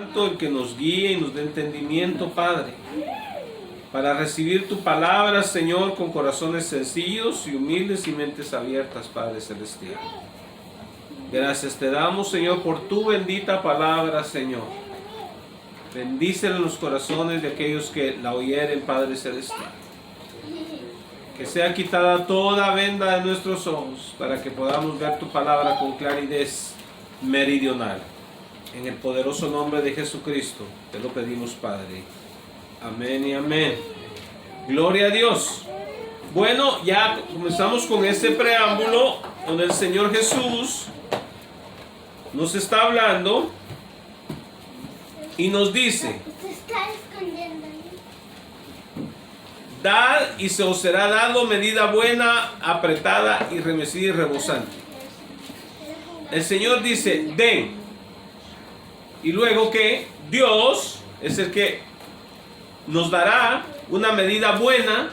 Santo el que nos guíe y nos dé entendimiento, Padre, para recibir tu palabra, Señor, con corazones sencillos y humildes y mentes abiertas, Padre Celestial. Gracias te damos, Señor, por tu bendita palabra, Señor. Bendícela en los corazones de aquellos que la oyeren, Padre Celestial. Que sea quitada toda venda de nuestros ojos para que podamos ver tu palabra con claridad meridional. En el poderoso nombre de Jesucristo te lo pedimos, Padre. Amén y amén. Gloria a Dios. Bueno, ya comenzamos con este preámbulo donde el Señor Jesús nos está hablando y nos dice: dad y se os será dado medida buena, apretada y remecida y rebosante. El Señor dice: den. Y luego que Dios es el que nos dará una medida buena.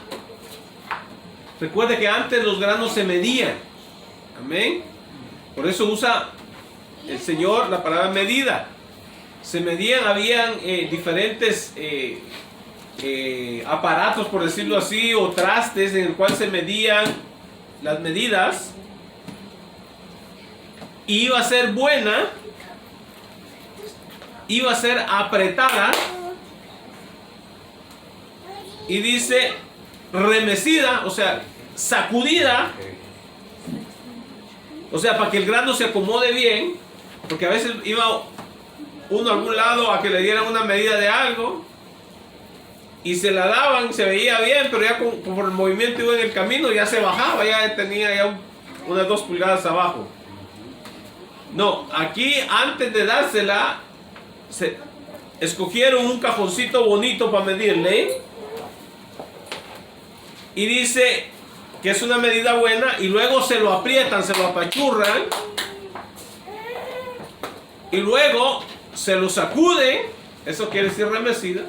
Recuerde que antes los granos se medían. Amén. Por eso usa el Señor la palabra medida. Se medían, habían diferentes aparatos, por decirlo así, o trastes en el cual se medían las medidas. Y iba a ser buena, iba a ser apretada, y dice remecida, o sea, sacudida, o sea, para que el grano se acomode bien, porque a veces iba uno a algún lado a que le dieran una medida de algo y se la daban, se veía bien, pero ya por el movimiento iba en el camino, ya se bajaba, ya tenía ya unas 2 pulgadas abajo. No, aquí antes de dársela escogieron un cajoncito bonito para medirle y dice que es una medida buena, y luego se lo aprietan, se lo apachurran y luego se lo sacuden. Eso quiere decir remecida.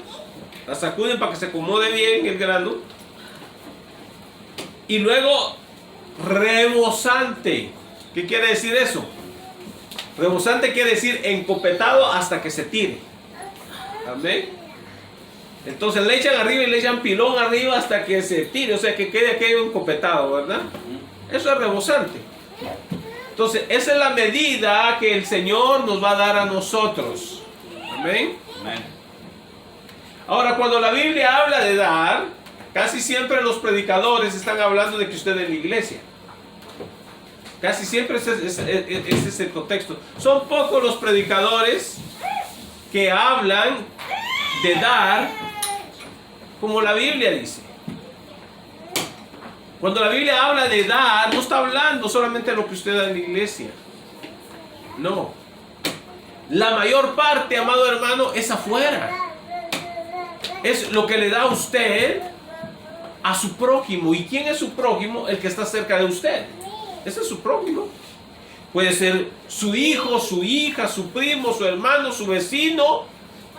La sacuden para que se acomode bien el grano, y luego rebosante. ¿Qué quiere decir eso? Rebosante quiere decir encopetado hasta que se tire. Amén. Entonces le echan arriba y le echan pilón arriba hasta que se tire, o sea que quede aquello encopetado, ¿verdad? Eso es rebosante. Entonces esa es la medida que el Señor nos va a dar a nosotros. Amén. Amén. Ahora, cuando la Biblia habla de dar, casi siempre los predicadores están hablando de que usted es la iglesia. Casi siempre ese es el contexto. Son pocos los predicadores que hablan de dar como la Biblia dice. Cuando la Biblia habla de dar, no está hablando solamente de lo que usted da en la iglesia. No. La mayor parte, amado hermano, es afuera. Es lo que le da a usted a su prójimo. ¿Y quién es su prójimo? El que está cerca de usted. Ese es su prójimo. Puede ser su hijo, su hija, su primo, su hermano, su vecino,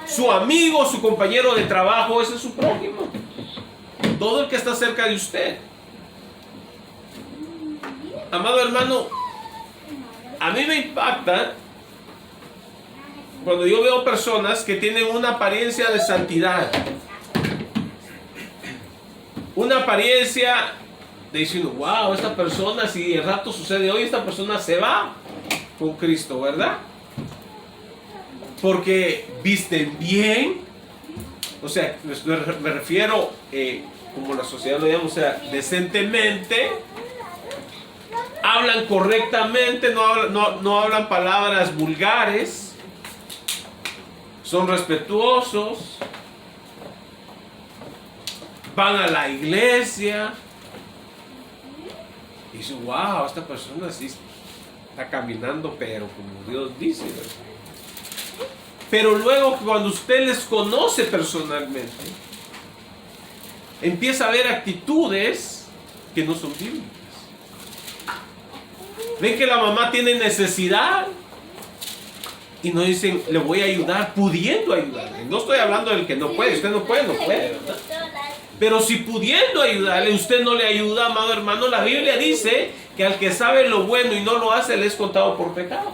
su amigo, su compañero de trabajo. Ese es su prójimo. Todo el que está cerca de usted. Amado hermano, a mí me impacta cuando yo veo personas que tienen una apariencia de santidad, una apariencia de diciendo: wow, esta persona, si el rato sucede hoy, esta persona se va con Cristo, ¿verdad? Porque visten bien, o sea, me refiero, como la sociedad lo llama, o sea, decentemente, hablan correctamente, no hablan palabras vulgares, son respetuosos, van a la iglesia y dicen: wow, esta persona sí está caminando, pero como Dios dice, ¿verdad? Pero luego, cuando usted les conoce personalmente, empieza a ver actitudes que no son bíblicas. Ven que la mamá tiene necesidad y no dicen: le voy a ayudar, pudiendo ayudarle. No estoy hablando del que no puede. Usted no puede, ¿verdad? Pero si pudiendo ayudarle, usted no le ayuda, amado hermano, la Biblia dice que al que sabe lo bueno y no lo hace, le es contado por pecado.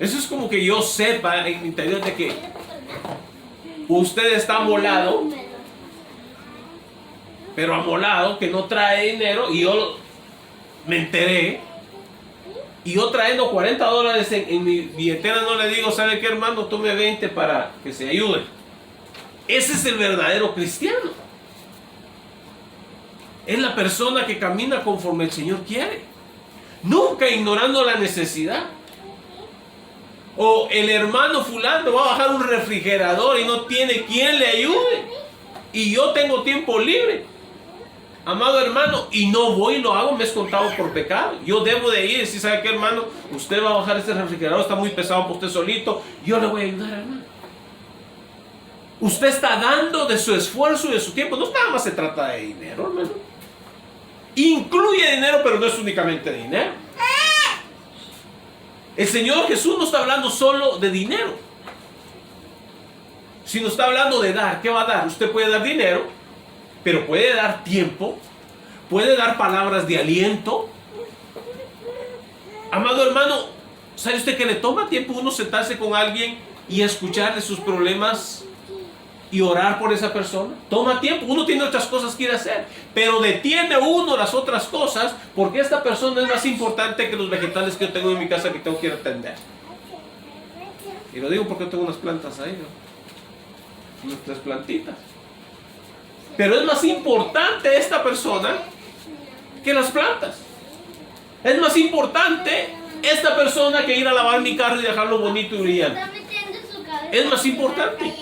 Eso es como que yo sepa en mi interior de que usted está amolado, pero amolado, que no trae dinero, y yo me enteré, y yo trayendo $40 en mi billetera no le digo, ¿sabe qué, hermano? Tome 20 para que se ayude. Ese es el verdadero cristiano. Es la persona que camina conforme el Señor quiere, nunca ignorando la necesidad. O el hermano fulano va a bajar un refrigerador y no tiene quien le ayude, y yo tengo tiempo libre, amado hermano, y no voy y lo hago, me es contado por pecado. Yo debo de ir y decir, ¿sabe qué, hermano? Usted va a bajar este refrigerador, está muy pesado para usted solito, yo le voy a ayudar, hermano. Usted está dando de su esfuerzo y de su tiempo. No nada más se trata de dinero, hermano. Incluye dinero, pero no es únicamente dinero. El Señor Jesús no está hablando solo de dinero, sino está hablando de dar. ¿Qué va a dar? Usted puede dar dinero, pero puede dar tiempo, puede dar palabras de aliento. Amado hermano, ¿sabe usted que le toma tiempo uno sentarse con alguien y escucharle sus problemas y orar por esa persona? Toma tiempo. Uno tiene otras cosas que ir a hacer, pero detiene uno las otras cosas porque esta persona es más importante que los vegetales que yo tengo en mi casa que tengo que ir a atender. Y lo digo porque yo tengo unas plantas ahí, ¿no? Unas 3 plantitas. Pero es más importante esta persona que las plantas. Es más importante esta persona que ir a lavar mi carro y dejarlo bonito y brillante. Es más importante.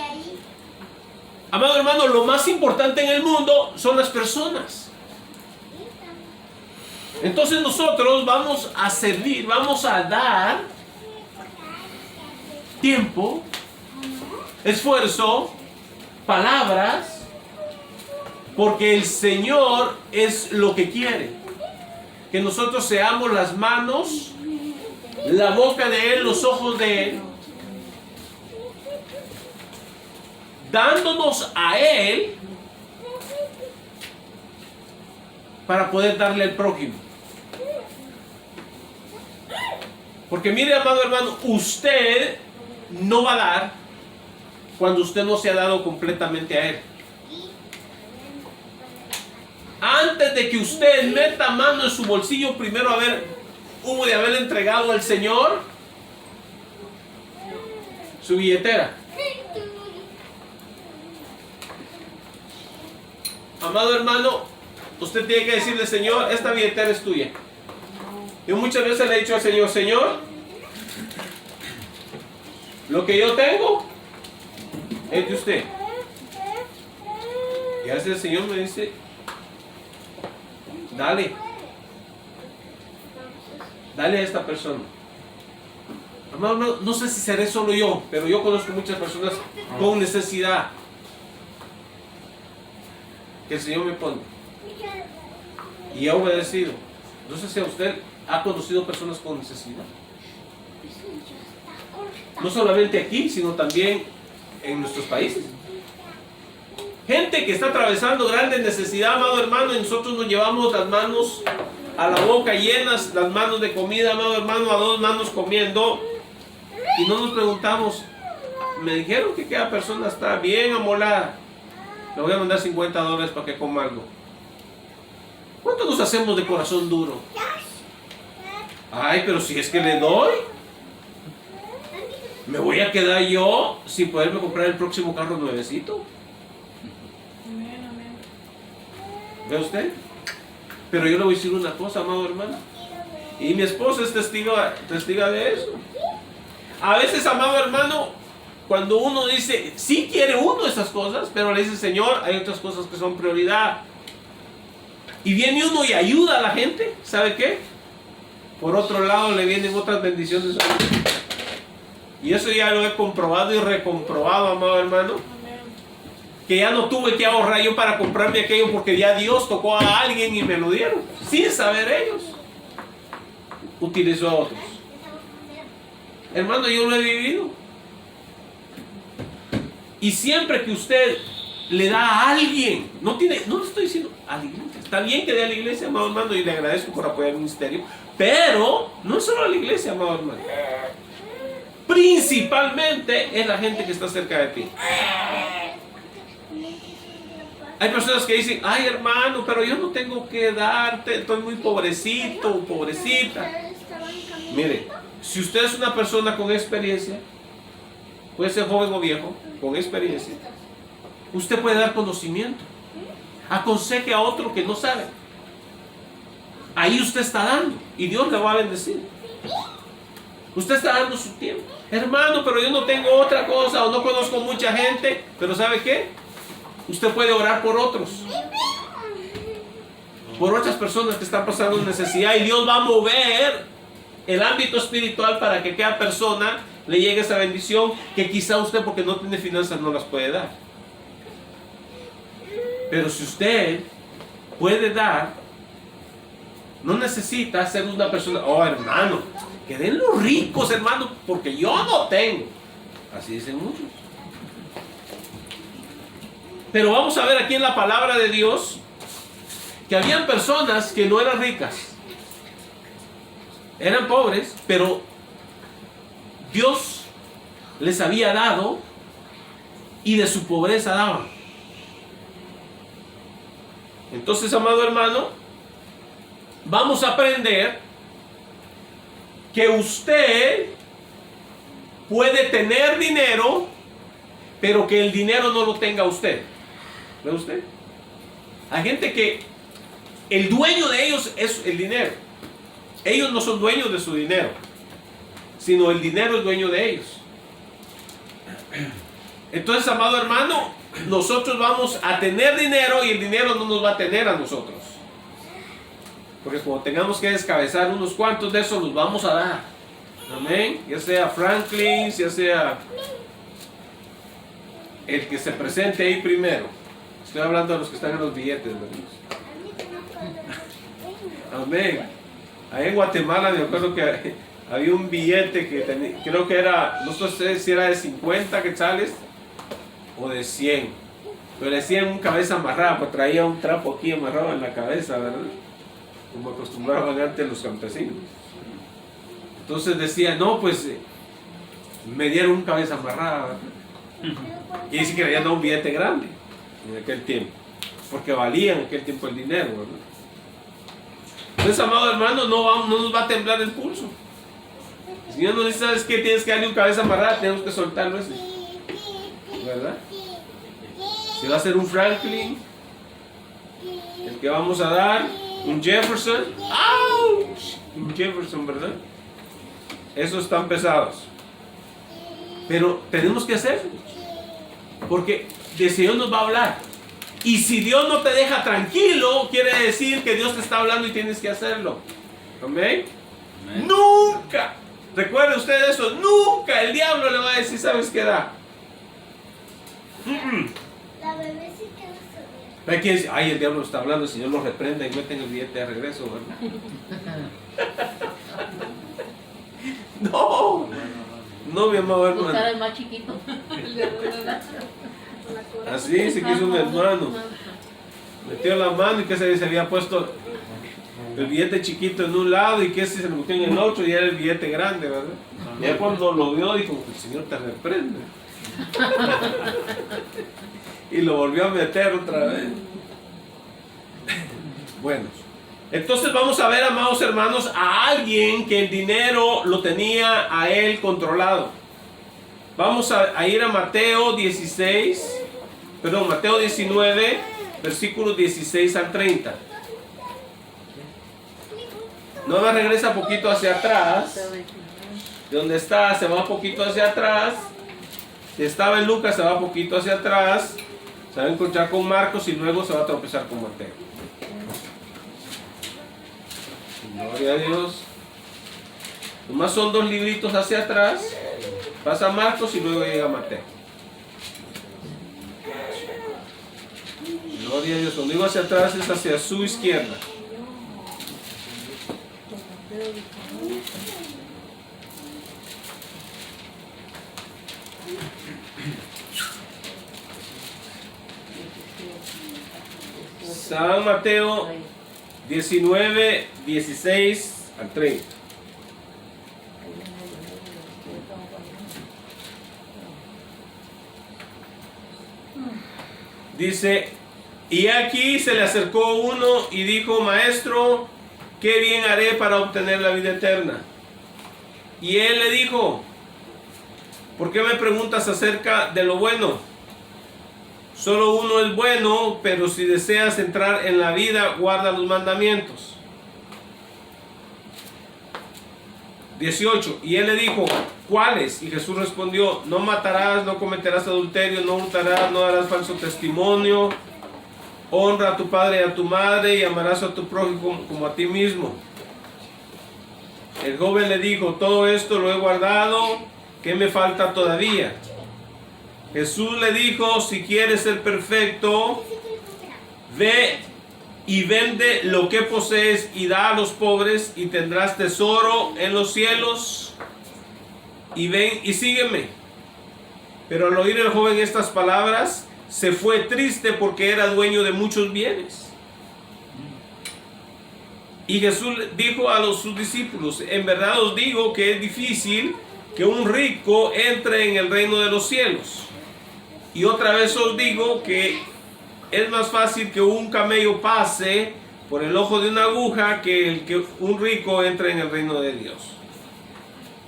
Amado hermano, lo más importante en el mundo son las personas. Entonces nosotros vamos a servir, vamos a dar tiempo, esfuerzo, palabras, porque el Señor es lo que quiere. Que nosotros seamos las manos, la boca de Él, los ojos de Él, dándonos a Él para poder darle al prójimo. Porque mire, amado hermano, usted no va a dar cuando usted no se ha dado completamente a Él. Antes de que usted meta mano en su bolsillo, primero hubo de haber entregado al Señor su billetera. Amado hermano, usted tiene que decirle, Señor, esta billetera es tuya. Yo muchas veces le he dicho al Señor, Señor, lo que yo tengo es de usted. Y a veces el Señor me dice, dale a esta persona. Amado, no sé si seré solo yo, pero yo conozco muchas personas con necesidad que el Señor me pone, y he obedecido. No sé si a usted ha conocido personas con necesidad, no solamente aquí, sino también en nuestros países. Gente que está atravesando grandes necesidad, amado hermano, y nosotros nos llevamos las manos a la boca llenas, las manos de comida, amado hermano, a 2 manos comiendo, y no nos preguntamos, me dijeron que aquella persona está bien amolada, le voy a mandar $50 para que coma algo. ¿Cuánto nos hacemos de corazón duro? Ay, pero si es que le doy, me voy a quedar yo sin poderme comprar el próximo carro nuevecito. ¿Ve usted? Pero yo le voy a decir una cosa, amado hermano, y mi esposa es testiga de eso. A veces, amado hermano, cuando uno dice, sí quiere uno esas cosas, pero le dice, Señor, hay otras cosas que son prioridad. Y viene uno y ayuda a la gente, ¿sabe qué? Por otro lado le vienen otras bendiciones a uno. Y eso ya lo he comprobado y recomprobado, amado hermano. Que ya no tuve que ahorrar yo para comprarme aquello, porque ya Dios tocó a alguien y me lo dieron. Sin saber ellos. Utilizó a otros. Hermano, yo lo he vivido. Y siempre que usted le da a alguien, no le estoy diciendo a la iglesia, está bien que dé a la iglesia, amado hermano, y le agradezco por apoyar el ministerio, pero no solo a la iglesia, amado hermano. principalmente es la gente que está cerca de ti. Hay personas que dicen, ay hermano, pero yo no tengo que darte, estoy muy pobrecito, pobrecita. Mire, si usted es una persona con experiencia, puede ser joven o viejo, con experiencia, usted puede dar conocimiento. Aconseje a otro que no sabe. Ahí usted está dando y Dios le va a bendecir. Usted está dando su tiempo. Hermano, pero yo no tengo otra cosa o no conozco mucha gente. Pero ¿sabe qué? Usted puede orar por otros. Por otras personas que están pasando necesidad. Y Dios va a mover el ámbito espiritual para que cada persona le llegue esa bendición que quizá usted, porque no tiene finanzas, no las puede dar. Pero si usted puede dar, no necesita ser una persona, oh hermano, que den los ricos, hermano, porque yo no tengo. Así dicen muchos. Pero vamos a ver aquí en la palabra de Dios que habían personas que no eran ricas. Eran pobres, pero Dios les había dado y de su pobreza daban. Entonces, amado hermano, vamos a aprender que usted puede tener dinero, pero que el dinero no lo tenga usted. ¿Ve usted? Hay gente que el dueño de ellos es el dinero. Ellos no son dueños de su dinero, sino el dinero es dueño de ellos. Entonces, amado hermano, nosotros vamos a tener dinero y el dinero no nos va a tener a nosotros. Porque como tengamos que descabezar unos cuantos de esos, los vamos a dar. Amén. Ya sea Franklin, ya sea el que se presente ahí primero. Estoy hablando de los que están en los billetes, hermanos. Amén. Ahí en Guatemala me acuerdo que había un billete que tenía, creo que era, no sé si era de 50 quetzales o de 100. Pero le decían un cabeza amarrada, pues traía un trapo aquí amarrado en la cabeza, ¿verdad? Como acostumbraban antes los campesinos. Entonces decía, no, pues me dieron un cabeza amarrada, ¿verdad? Y dice que le habían dado un billete grande en aquel tiempo, porque valía en aquel tiempo el dinero, ¿verdad? Entonces, amado hermano, no nos va a temblar el pulso. El Señor nos dice, ¿sabes qué? Tienes que darle un cabeza amarrada, tenemos que soltarlo ese, ¿verdad? Si va a ser un Franklin, el que vamos a dar, un Jefferson, ¡ouch! Un Jefferson, ¿verdad? Esos están pesados. Pero tenemos que hacerlo, porque el Señor nos va a hablar. Y si Dios no te deja tranquilo, quiere decir que Dios te está hablando y tienes que hacerlo. ¿Amén? Amén. Nunca, recuerde usted eso, nunca el diablo le va a decir, ¿sabes qué da? La bebé sí quedó sola. Hay quien dice, ay, el diablo está hablando, el Señor lo reprende y meten el billete de regreso, ¿verdad? No, no, mi amado hermano. Buscar al más chiquito. Así se quiso un hermano. Metió la mano y que se había puesto el billete chiquito en un lado y que se lo metió en el otro y era el billete grande, ¿verdad? Y ya cuando lo vio dijo, el Señor te reprende. Y lo volvió a meter otra vez. Bueno, entonces vamos a ver, amados hermanos, a alguien que el dinero lo tenía a él controlado. Vamos a ir a Mateo 19, versículos 16 al 30. No me regresa poquito hacia atrás. De donde está, se va un poquito hacia atrás. Si estaba en Lucas, se va un poquito hacia atrás. Se va a encontrar con Marcos y luego se va a tropezar con Mateo. Gloria a Dios. Nomás son 2 libritos hacia atrás. Pasa Marcos y luego llega Mateo. Gloria a Dios. Cuando digo hacia atrás es hacia su izquierda. San Mateo 19, 16 al 30. Dice, y aquí se le acercó uno y dijo, Maestro, ¿qué bien haré para obtener la vida eterna? Y él le dijo, ¿por qué me preguntas acerca de lo bueno? Solo uno es bueno, pero si deseas entrar en la vida, guarda los mandamientos. 18. Y él le dijo, ¿cuáles? Y Jesús respondió, no matarás, no cometerás adulterio, no hurtarás, no darás falso testimonio, honra a tu padre y a tu madre y amarás a tu prójimo como a ti mismo. El joven le dijo, todo esto lo he guardado, ¿qué me falta todavía? Jesús le dijo, si quieres ser perfecto, ve y vende lo que posees y da a los pobres y tendrás tesoro en los cielos, y ven y sígueme. Pero al oír el joven estas palabras, se fue triste porque era dueño de muchos bienes. Y Jesús dijo a sus discípulos, en verdad os digo que es difícil que un rico entre en el reino de los cielos. Y otra vez os digo que es más fácil que un camello pase por el ojo de una aguja que un rico entre en el reino de Dios.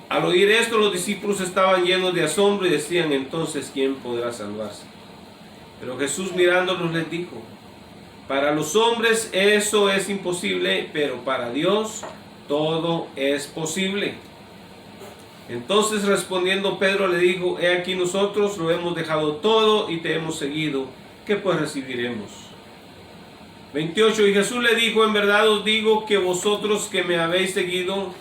Al oír esto, los discípulos estaban llenos de asombro y decían, entonces, ¿quién podrá salvarse? Pero Jesús mirándolos les dijo, para los hombres eso es imposible, pero para Dios todo es posible. Entonces respondiendo Pedro le dijo, he aquí nosotros lo hemos dejado todo y te hemos seguido, ¿qué pues recibiremos? 28. Y Jesús le dijo, en verdad os digo que vosotros que me habéis seguido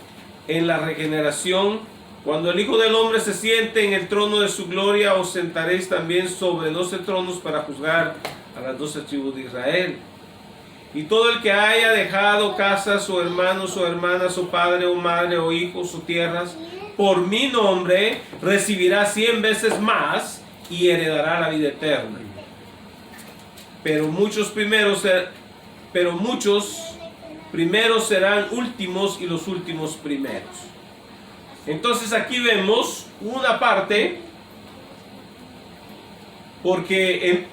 en la regeneración, cuando el Hijo del Hombre se siente en el trono de su gloria, os sentaréis también sobre 12 tronos para juzgar a las 12 tribus de Israel. Y todo el que haya dejado casas o hermanos o hermanas o padre o madre o hijos o tierras, por mi nombre recibirá 100 veces más y heredará la vida eterna. Pero muchos primeros serán últimos y los últimos primeros. Entonces aquí vemos una parte, porque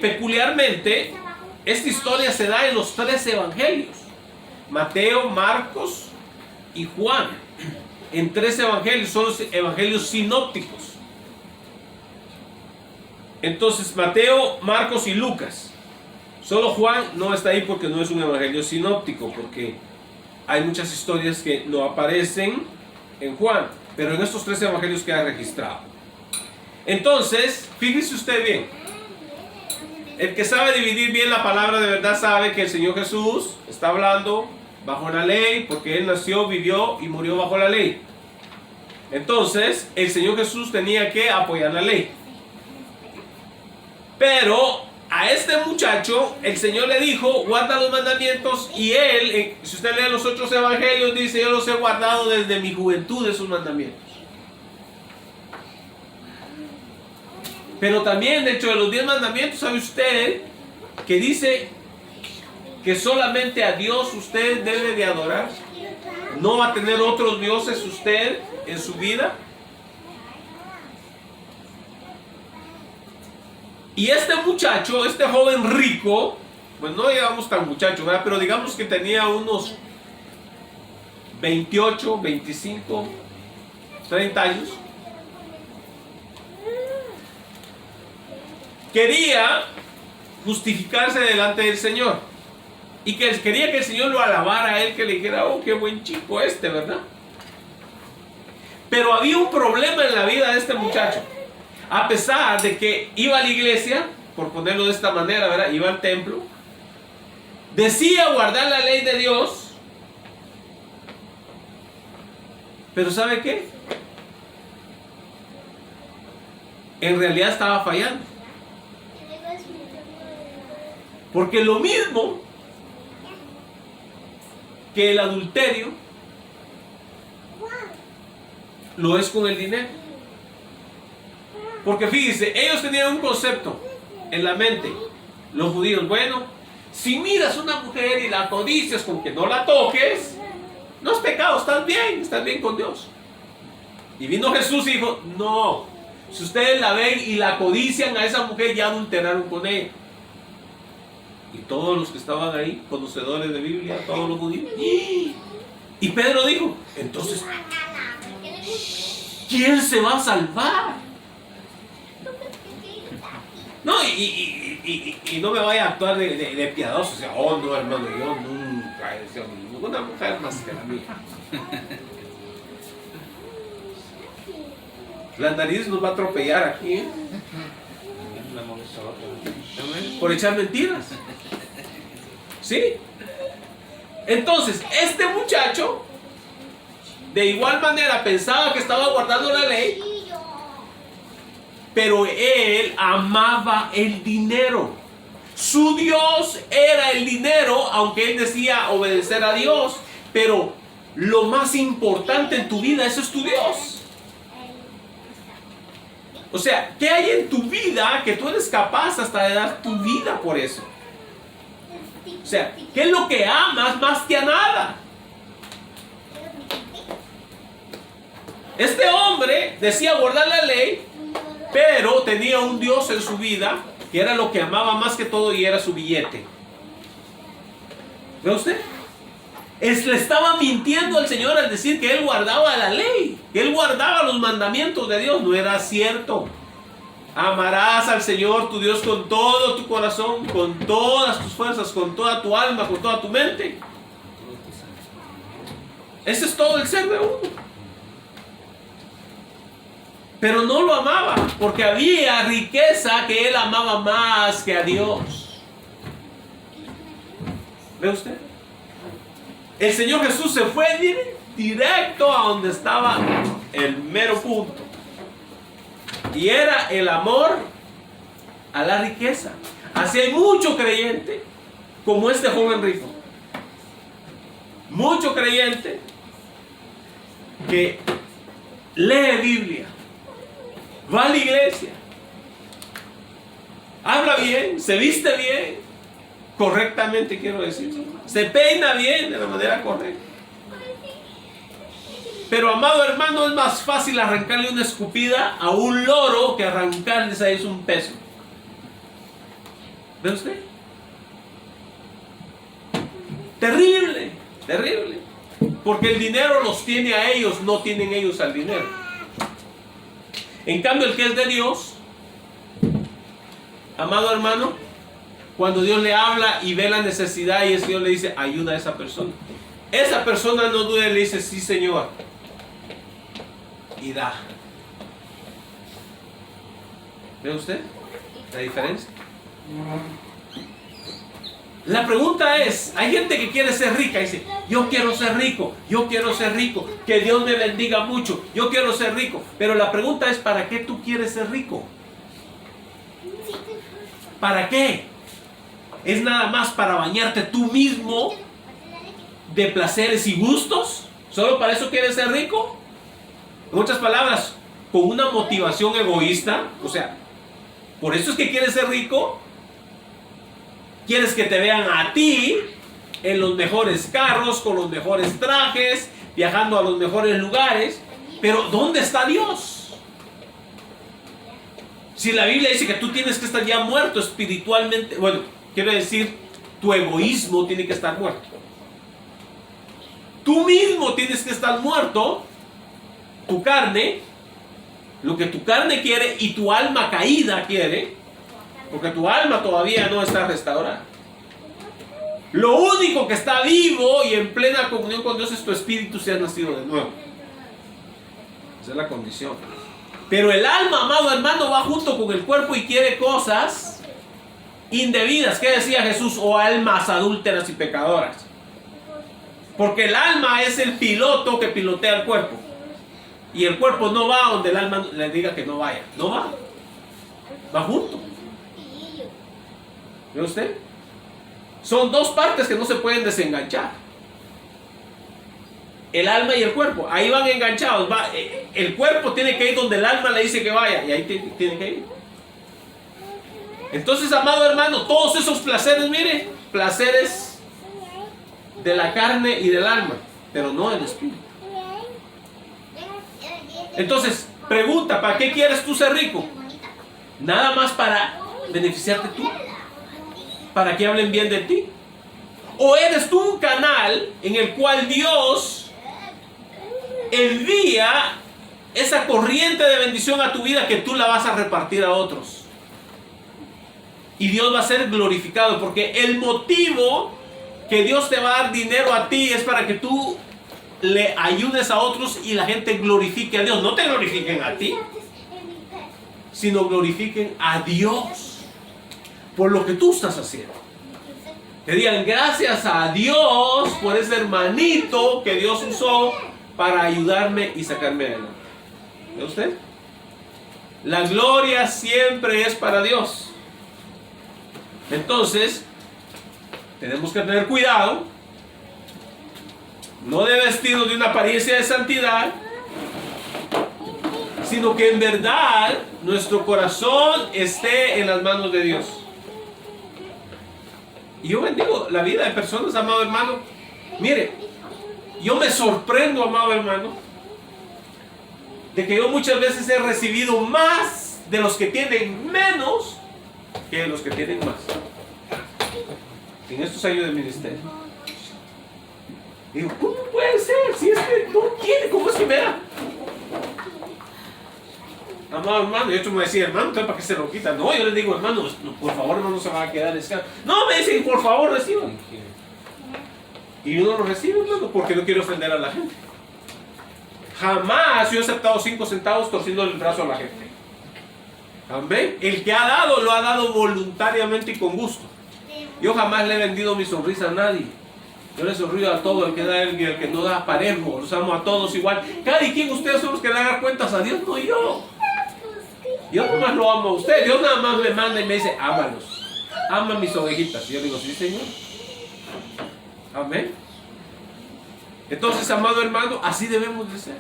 peculiarmente esta historia se da en los 3 evangelios, Mateo, Marcos y Juan. En 3 evangelios, son los evangelios sinópticos. Entonces Mateo, Marcos y Lucas. Solo Juan no está ahí porque no es un evangelio sinóptico, porque hay muchas historias que no aparecen en Juan, pero en estos 3 evangelios queda registrado. Entonces, fíjese usted bien, el que sabe dividir bien la palabra de verdad sabe que el Señor Jesús está hablando bajo la ley, porque Él nació, vivió y murió bajo la ley. Entonces, el Señor Jesús tenía que apoyar la ley. Pero a este muchacho, el Señor le dijo, guarda los mandamientos, y él, si usted lee los otros evangelios, dice, yo los he guardado desde mi juventud, esos mandamientos. Pero también dentro de los 10 mandamientos, ¿sabe usted que dice que solamente a Dios usted debe de adorar? ¿No va a tener otros dioses usted en su vida? Y este muchacho, este joven rico, pues no digamos tan muchacho, ¿verdad? Pero digamos que tenía unos 28, 25, 30 años. Quería justificarse delante del Señor. Y que quería que el Señor lo alabara a él, que le dijera, oh, qué buen chico este, ¿verdad? Pero había un problema en la vida de este muchacho. A pesar de que iba a la iglesia, por ponerlo de esta manera, ¿verdad? Iba al templo, decía guardar la ley de Dios, pero ¿sabe qué? En realidad estaba fallando. Porque lo mismo que el adulterio lo es con el dinero. Porque fíjense, ellos tenían un concepto en la mente, los judíos, bueno, si miras a una mujer y la codicias con que no la toques, no es pecado, estás bien con Dios. Y vino Jesús y dijo, no, Si ustedes la ven y la codician a esa mujer, ya adulteraron con ella. Y todos los que estaban ahí, conocedores de Biblia, todos los judíos. Y Pedro dijo, entonces, ¿quién se va a salvar? No, y no me vaya a actuar de piadoso. O sea, oh no, hermano, yo nunca he sido ninguna mujer más que la mía. La nariz nos va a atropellar aquí, ¿eh? Por echar mentiras. ¿Sí? Entonces, este muchacho de igual manera pensaba que estaba guardando la ley, pero él amaba el dinero. Su Dios era el dinero, aunque él decía obedecer a Dios, pero lo más importante en tu vida, eso es tu Dios. O sea, ¿qué hay en tu vida que tú eres capaz hasta de dar tu vida por eso? O sea, ¿qué es lo que amas más que a nada? Este hombre decía guardar la ley, pero tenía un Dios en su vida que era lo que amaba más que todo y era su billete. ¿Ve usted? Le estaba mintiendo al Señor al decir que él guardaba la ley, que él guardaba los mandamientos de Dios. No era cierto. Amarás al Señor tu Dios con todo tu corazón, con todas tus fuerzas, con toda tu alma, con toda tu mente. Ese es todo el ser de uno. Pero no lo amaba, porque había riqueza que él amaba más que a Dios. ¿Ve usted? El Señor Jesús se fue directo a donde estaba el mero punto. Y era el amor a la riqueza. Así hay mucho creyente como este joven rico. Mucho creyente que lee Biblia, va a la iglesia, habla bien, se viste bien, correctamente quiero decir, se peina bien de la manera correcta. Pero amado hermano, es más fácil arrancarle una escupida a un loro que arrancarles a ellos un peso. ¿Ve usted? Terrible, terrible. Porque el dinero los tiene a ellos, no tienen ellos al dinero. En cambio, el que es de Dios, amado hermano, cuando Dios le habla y ve la necesidad y el Señor le dice, ayuda a esa persona. Esa persona no duda y le dice, sí Señor. Y da. ¿Ve usted la diferencia? La pregunta es, hay gente que quiere ser rica y dice, yo quiero ser rico, que Dios me bendiga mucho, yo quiero ser rico. Pero la pregunta es, ¿para qué tú quieres ser rico? ¿Para qué? ¿Es nada más para bañarte tú mismo de placeres y gustos? ¿Solo para eso quieres ser rico? En otras palabras, con una motivación egoísta. O sea, por eso es que quieres ser rico. Quieres que te vean a ti en los mejores carros, con los mejores trajes, viajando a los mejores lugares. Pero ¿dónde está Dios? Si la Biblia dice que tú tienes que estar ya muerto espiritualmente, bueno, quiero decir, tu egoísmo tiene que estar muerto. Tú mismo tienes que estar muerto. Tu carne, lo que tu carne quiere y tu alma caída quiere, porque tu alma todavía no está restaurada. Lo único que está vivo y en plena comunión con Dios es tu espíritu si has nacido de nuevo. Esa es la condición. Pero el alma, amado hermano, va junto con el cuerpo y quiere cosas indebidas. ¿Qué decía Jesús? O almas adúlteras y pecadoras. Porque el alma es el piloto que pilotea el cuerpo. Y el cuerpo no va donde el alma le diga que no vaya. No va. Va junto. ¿Ve usted? Son dos partes que no se pueden desenganchar. El alma y el cuerpo. Ahí van enganchados. El cuerpo tiene que ir donde el alma le dice que vaya. Y ahí tiene que ir. Entonces, amado hermano, todos esos placeres, mire, placeres de la carne y del alma, pero no del espíritu. Entonces, Pregunta, ¿para qué quieres tú ser rico? Nada más para beneficiarte tú, para que hablen bien de ti. ¿O eres tú un canal en el cual Dios envía esa corriente de bendición a tu vida que tú la vas a repartir a otros? Y Dios va a ser glorificado, porque el motivo que Dios te va a dar dinero a ti es para que tú le ayudes a otros y la gente glorifique a Dios. No te glorifiquen a ti, sino glorifiquen a Dios por lo que tú estás haciendo. Que digan gracias a Dios por ese hermanito que Dios usó para ayudarme y sacarme adelante. ¿Ve usted? La gloria siempre es para Dios. Entonces, tenemos que tener cuidado, no de vestirnos de una apariencia de santidad, sino que en verdad nuestro corazón esté en las manos de Dios. Y yo bendigo la vida de personas, amado hermano. Mire, yo me sorprendo, amado hermano, de que yo muchas veces he recibido más de los que tienen menos que de los que tienen más en estos años de ministerio. Digo, ¿cómo puede ser? Si es que no quiere, ¿cómo es que me da? Amado hermano, y otro me decía, hermano, ¿para qué se lo quita? No, yo les digo, hermano, no, por favor, hermano, no se va a quedar escaso. No, me dicen, por favor, reciban. Y uno lo recibe, hermano, porque no quiere ofender a la gente. Jamás yo he aceptado 5 centavos torciendo el brazo a la gente. Amén. El que ha dado, lo ha dado voluntariamente y con gusto. Yo jamás le he vendido mi sonrisa a nadie. Yo le sonrío a todo, el que da y el que no da parejo. Los amo a todos igual. Cada quien, ustedes son los que le hagan cuentas a Dios, no yo. Yo nomás lo amo a usted. Dios nada más me manda y me dice, ámalos. Ama mis ovejitas. Y yo digo, sí, Señor. Amén. Entonces, amado hermano, así debemos de ser.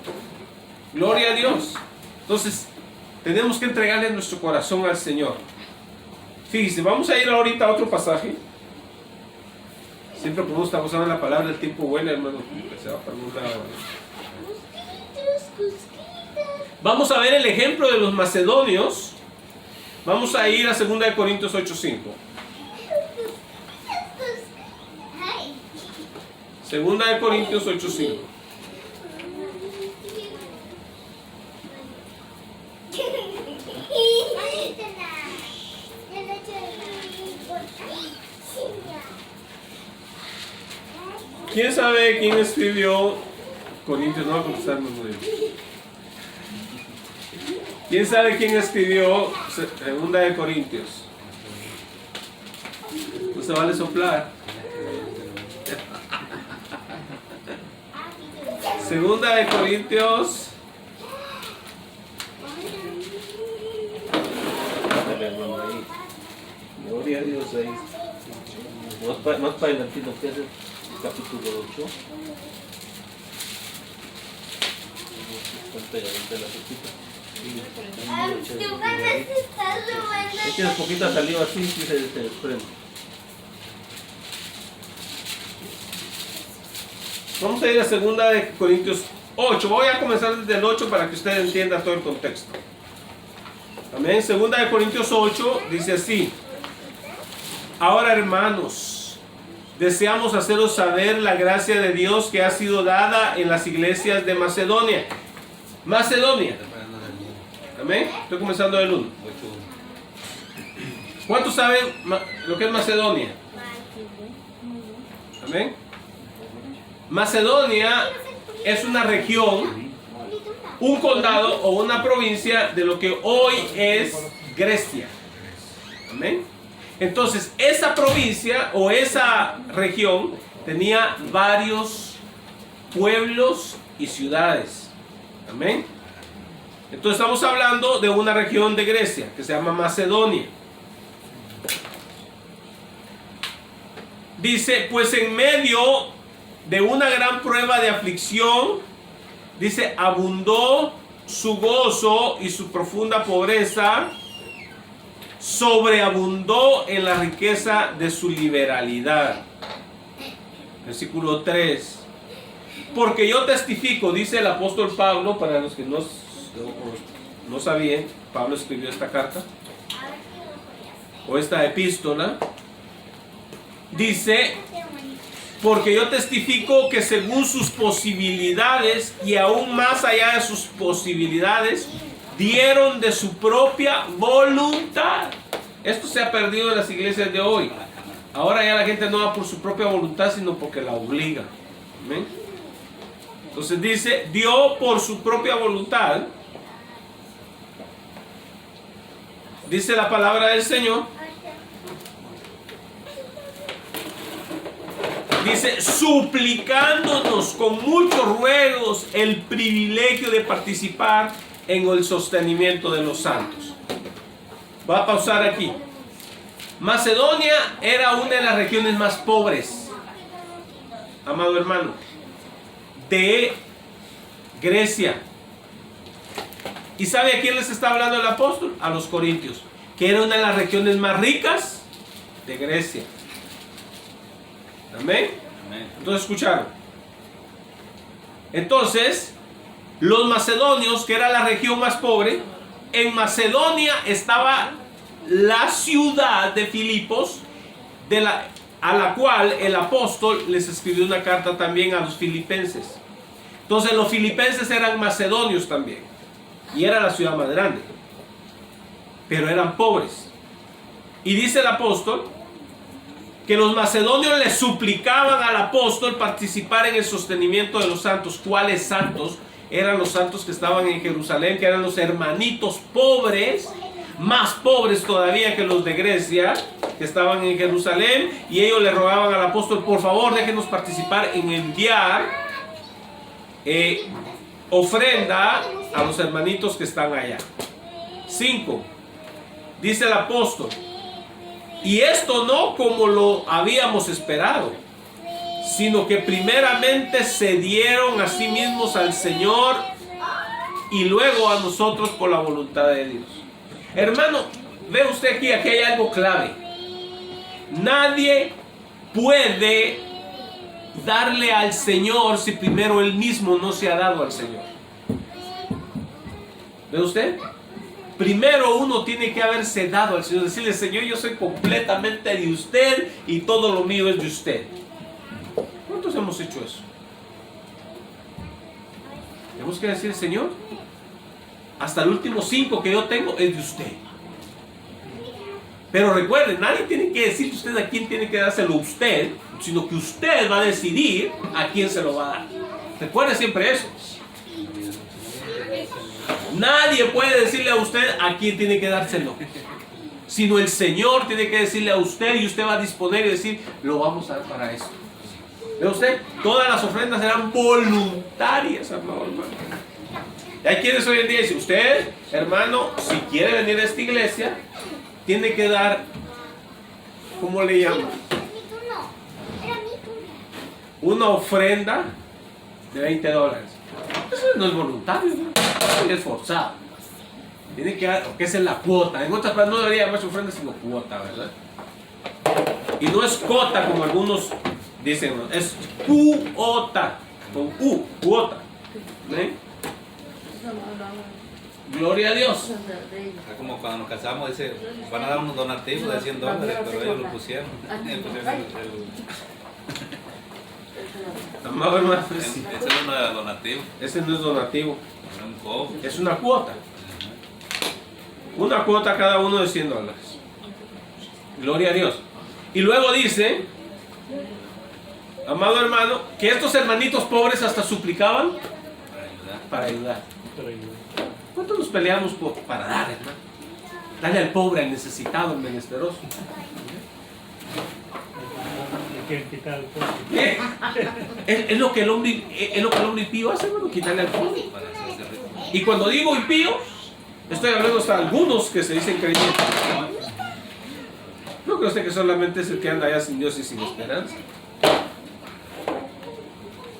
Gloria a Dios. Entonces, tenemos que entregarle nuestro corazón al Señor. Fíjese, vamos a ir ahorita a otro pasaje. Siempre podemos estar usando la palabra del tiempo bueno, hermano. Se va para un lado. Vamos a ver el ejemplo de los macedonios. Vamos a ir a 2 Corintios 8:5. 2 Corintios 8:5. ¿Quién sabe quién escribió Corintios? No va a contestar muy bien. ¿Quién sabe quién escribió 2 Corintios? No se vale soplar. 2 Corintios. Gloria a Dios ahí. Más para adelantito, ¿qué es el capítulo 8? Tienes poquita saliva así y se desprende. Vamos a ir a 2 Corintios 8. Voy a comenzar desde el 8 para que usted entienda todo el contexto. Amén. 2 Corintios 8 dice así: ahora, hermanos, deseamos haceros saber la gracia de Dios que ha sido dada en las iglesias de Macedonia. Macedonia. Amén. Estoy comenzando del 1. ¿Cuántos saben lo que es Macedonia? Amén. Macedonia es una región, un condado o una provincia de lo que hoy es Grecia. Amén. Entonces, esa provincia o esa región tenía varios pueblos y ciudades. Amén. Entonces, estamos hablando de una región de Grecia que se llama Macedonia. Dice, pues en medio de una gran prueba de aflicción, dice, abundó su gozo y su profunda pobreza sobreabundó en la riqueza de su liberalidad. Versículo 3. Porque yo testifico, dice el apóstol Pablo, para los que no no sabían, Pablo escribió esta carta, A ver si lo voy a hacer. o esta epístola. Dice, Qué bonito. porque yo testifico que según sus posibilidades y aún más allá de sus posibilidades, dieron de su propia voluntad. Esto se ha perdido en las iglesias de hoy. Ahora ya la gente no va por su propia voluntad, sino porque la obliga. ¿Amén? Entonces dice, dio por su propia voluntad. Dice la palabra del Señor. Dice, suplicándonos con muchos ruegos el privilegio de participar en el sostenimiento de los santos. Voy a pausar aquí. Macedonia era una de las regiones más pobres, amado hermano, de Grecia. ¿Y sabe a quién les está hablando el apóstol? A los corintios, que era una de las regiones más ricas de Grecia. Amén. Entonces escucharon. Entonces, los macedonios, que era la región más pobre, en Macedonia estaba la ciudad de Filipos, a la cual el apóstol les escribió una carta también a los filipenses. Entonces los filipenses eran macedonios también, y era la ciudad más grande, pero eran pobres. Y dice el apóstol que los macedonios le suplicaban al apóstol participar en el sostenimiento de los santos. ¿Cuáles santos? Eran los santos que estaban en Jerusalén, que eran los hermanitos pobres, más pobres todavía que los de Grecia, que estaban en Jerusalén, y ellos le rogaban al apóstol, por favor, déjenos participar en enviar ofrenda a los hermanitos que están allá. 5. Dice el apóstol, y esto no como lo habíamos esperado, sino que primeramente se dieron a sí mismos al Señor y luego a nosotros por la voluntad de Dios. Hermano, ve usted aquí hay algo clave. Nadie puede darle al Señor si primero él mismo no se ha dado al Señor. ¿Ve usted? Primero uno tiene que haberse dado al Señor, decirle, Señor, yo soy completamente de usted y todo lo mío es de usted. ¿Cuántos hemos hecho eso? Tenemos que decir, Señor, hasta el último 5 que yo tengo es de usted. Pero recuerden, nadie tiene que decirle usted a quién tiene que dárselo usted, sino que usted va a decidir a quién se lo va a dar. Recuerde siempre eso. Nadie puede decirle a usted a quién tiene que dárselo, sino el Señor tiene que decirle a usted, y usted va a disponer y decir, lo vamos a dar para esto. ¿Ve usted? Todas las ofrendas eran voluntarias, hermano. Y hay quienes hoy en día dicen, usted, hermano, si quiere venir a esta iglesia, tiene que dar, ¿cómo le llaman? Una ofrenda de $20. Eso no es voluntario, ¿no? Es forzado. Tiene que dar, que esa es la cuota. En otras palabras, no debería llamarse ofrenda, sino cuota, ¿verdad? Y no es cuota como algunos dicen, no, es cuota, con U, cuota. ¿Ven? Gloria a Dios. Como cuando nos casamos, dice, van a dar unos donativos de $100, pero ellos lo pusieron. Amado hermano, Ese no es donativo, ese no es donativo, era un cobro. es una cuota. Una cuota cada uno de $100. Gloria a Dios. Y luego dice, amado hermano, que estos hermanitos pobres hasta suplicaban Para ayudar. para ayudar. ¿Cuánto nos peleamos para dar, hermano? Dale al pobre, al necesitado, al menesteroso. Es lo que el hombre impío hace, hermano, quitarle al pobre. Para hacerse rico. Y cuando digo impío, estoy hablando hasta algunos que se dicen creyentes. No creo usted que solamente es el que anda allá sin Dios y sin esperanza.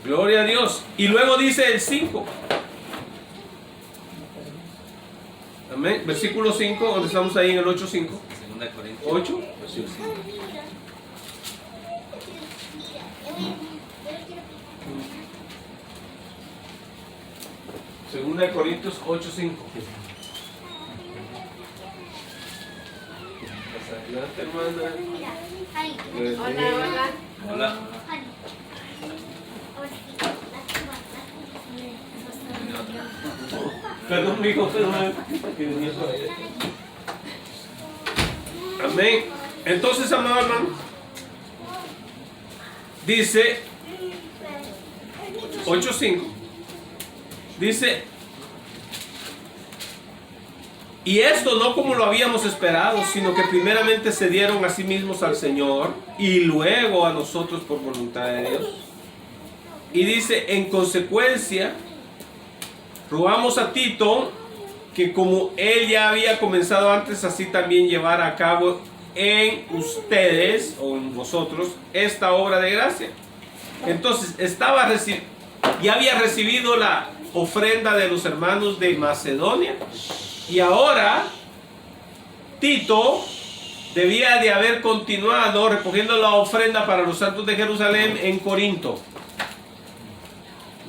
Gloria a Dios. Y luego dice el 5. Amén. Versículo 5, donde estamos ahí en el 8:5. Segunda de Corintios. 8. Sí, sí. Segunda de Corintios 8:5. Adelante, hermana. Ay, Hola. ay. Perdón, mijo, perdón. Amén. Entonces, amado hermano, dice 8:5. Dice, y esto no como lo habíamos esperado, sino que primeramente se dieron a sí mismos al Señor y luego a nosotros por voluntad de Dios. Y dice, en consecuencia, rogamos a Tito que como él ya había comenzado antes, así también llevar a cabo en ustedes o en vosotros esta obra de gracia. Entonces ya había recibido la ofrenda de los hermanos de Macedonia y ahora Tito debía de haber continuado recogiendo la ofrenda para los santos de Jerusalén en Corinto.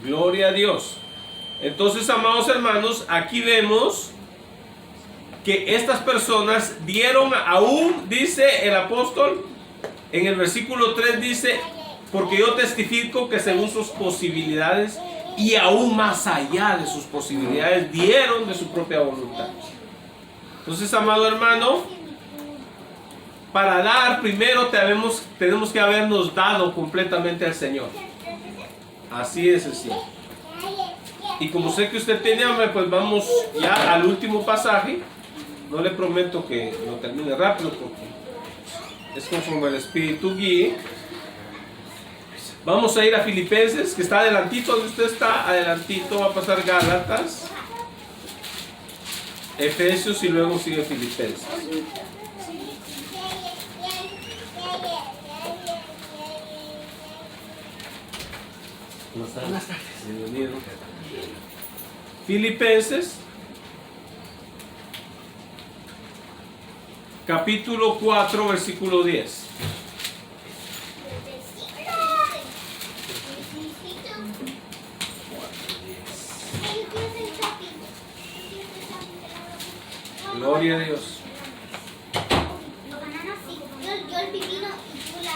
Gloria a Dios. Entonces, amados hermanos, aquí vemos que estas personas dieron aún, dice el apóstol, en el versículo 3 dice, porque yo testifico que según sus posibilidades y aún más allá de sus posibilidades, dieron de su propia voluntad. Entonces, amado hermano, para dar primero tenemos que habernos dado completamente al Señor. Así es así. Y como sé que usted tiene hambre, pues vamos ya al último pasaje. No le prometo que lo termine rápido porque es conforme el Espíritu guíe. Vamos a ir a Filipenses, que está adelantito donde usted está, adelantito va a pasar Gálatas, Efesios y luego sigue Filipenses. Buenas tardes. Bienvenido. Filipenses, capítulo 4, versículo 10. Gloria a Dios. Yo el pepino y tú la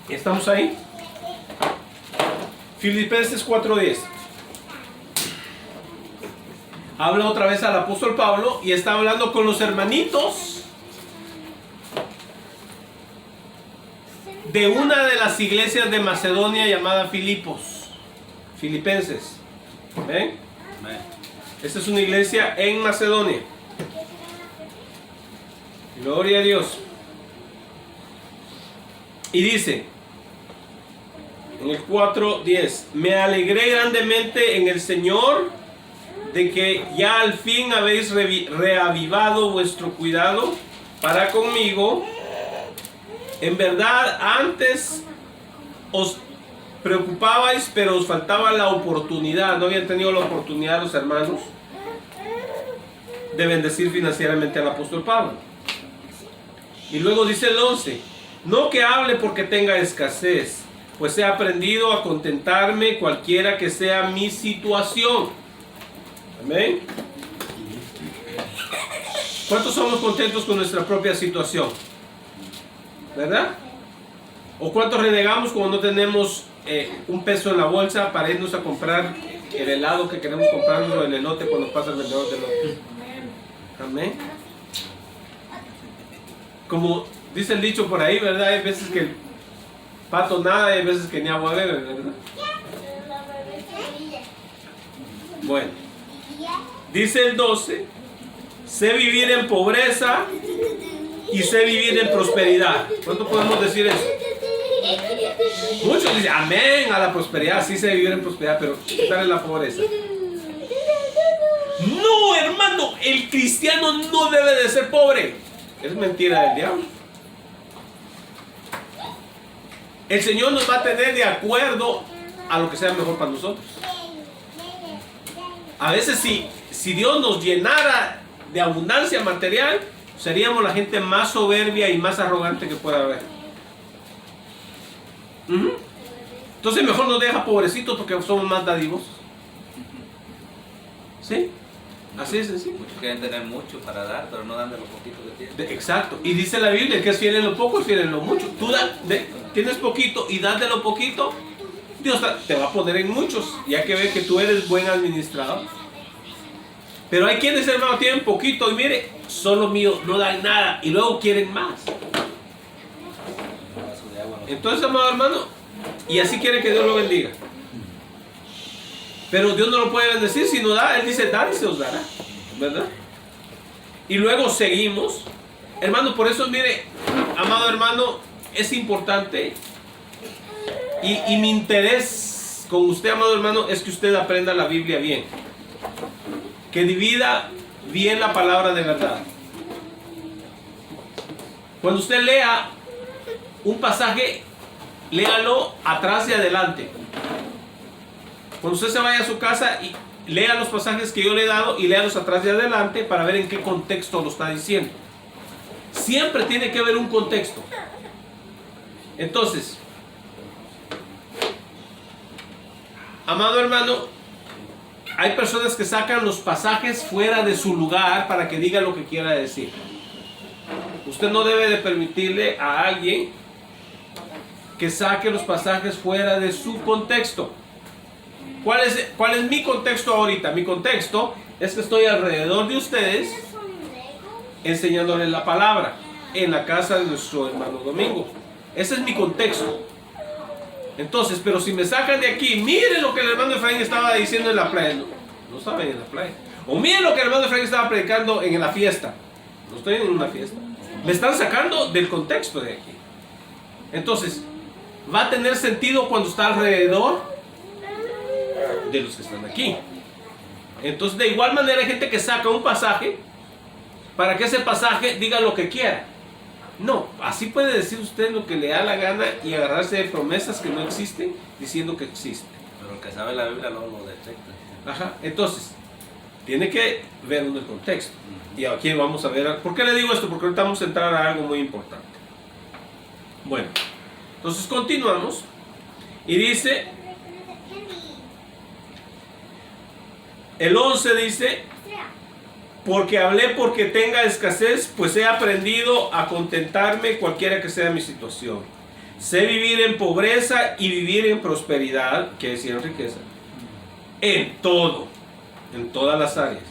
¿Estamos ahí? Filipenses 4:10. Habla otra vez al apóstol Pablo y está hablando con los hermanitos de una de las iglesias de Macedonia llamada Filipos. Filipenses. ¿Ven? Esta es una iglesia en Macedonia. Gloria a Dios. Y dice en el 4:10, me alegré grandemente en el Señor de que ya al fin habéis reavivado vuestro cuidado para conmigo. En verdad antes os preocupabais, pero os faltaba la oportunidad. No habían tenido la oportunidad los hermanos de bendecir financieramente al apóstol Pablo. Y luego dice el 11, no que hable porque tenga escasez, pues he aprendido a contentarme cualquiera que sea mi situación. Amén. ¿Cuántos somos contentos con nuestra propia situación? ¿Verdad? ¿O cuántos renegamos cuando no tenemos un peso en la bolsa para irnos a comprar el helado que queremos comprarnos o el elote cuando pasa el vendedor de elote? Amén. Como dice el dicho por ahí, ¿verdad? Hay veces que el pato nada y hay veces que ni agua bebe, ¿verdad? Bueno, dice el 12, sé vivir en pobreza y sé vivir en prosperidad. ¿Cuánto podemos decir eso? Muchos dicen, amén a la prosperidad, sí sé vivir en prosperidad, pero ¿qué tal es la pobreza? No, hermano, el cristiano no debe de ser pobre. Es mentira del diablo. El Señor nos va a tener de acuerdo a lo que sea mejor para nosotros. A veces si Dios nos llenara de abundancia material, seríamos la gente más soberbia y más arrogante que pueda haber. Entonces mejor nos deja pobrecitos porque somos más dadivosos. ¿Sí? Así es sencillo. Muchos quieren tener mucho para dar, pero no dan de lo poquito que tienen. Exacto. Y dice la Biblia que es fiel en lo poco y fiel en lo mucho. Tú tienes poquito y das de lo poquito, Dios te va a poner en muchos, ya que ve que tú eres buen administrador. Pero hay quienes, hermano, tienen poquito y mire, solo mío, no dan nada y luego quieren más. Entonces, amado hermano, y así quiere que Dios lo bendiga. Pero Dios no lo puede bendecir si no da. Él dice, dar y se os dará, ¿verdad? Y luego seguimos, hermano. Por eso, mire, amado hermano, es importante. Y mi interés con usted, amado hermano, es que usted aprenda la Biblia bien. Que divida bien la palabra de verdad. Cuando usted lea un pasaje, léalo atrás y adelante. Cuando usted se vaya a su casa y lea los pasajes que yo le he dado y léalos atrás y adelante para ver en qué contexto lo está diciendo. Siempre tiene que haber un contexto. Entonces, amado hermano, hay personas que sacan los pasajes fuera de su lugar para que diga lo que quiera decir. Usted no debe de permitirle a alguien que saque los pasajes fuera de su contexto. ¿Cuál es mi contexto ahorita? Mi contexto es que estoy alrededor de ustedes enseñándoles la palabra en la casa de nuestro hermano Domingo. Ese es mi contexto. Entonces, pero si me sacan de aquí, miren lo que el hermano Efraín estaba diciendo en la playa. No saben en la playa. O miren lo que el hermano Efraín estaba predicando en la fiesta. No estoy en una fiesta. Me están sacando del contexto de aquí. Entonces, va a tener sentido cuando está alrededor de los que están aquí. Entonces, de igual manera hay gente que saca un pasaje para que ese pasaje diga lo que quiera. No, así puede decir usted lo que le da la gana y agarrarse de promesas que no existen diciendo que existen. Pero el que sabe la Biblia luego lo detecta. Ajá, entonces tiene que ver uno el contexto. Y aquí vamos a ver, ¿por qué le digo esto? Porque ahorita vamos a entrar a algo muy importante. Bueno, entonces continuamos y dice, el 11 dice, porque hablé porque tenga escasez, pues he aprendido a contentarme cualquiera que sea mi situación. Sé vivir en pobreza y vivir en prosperidad, que decir en riqueza, en todo, en todas las áreas.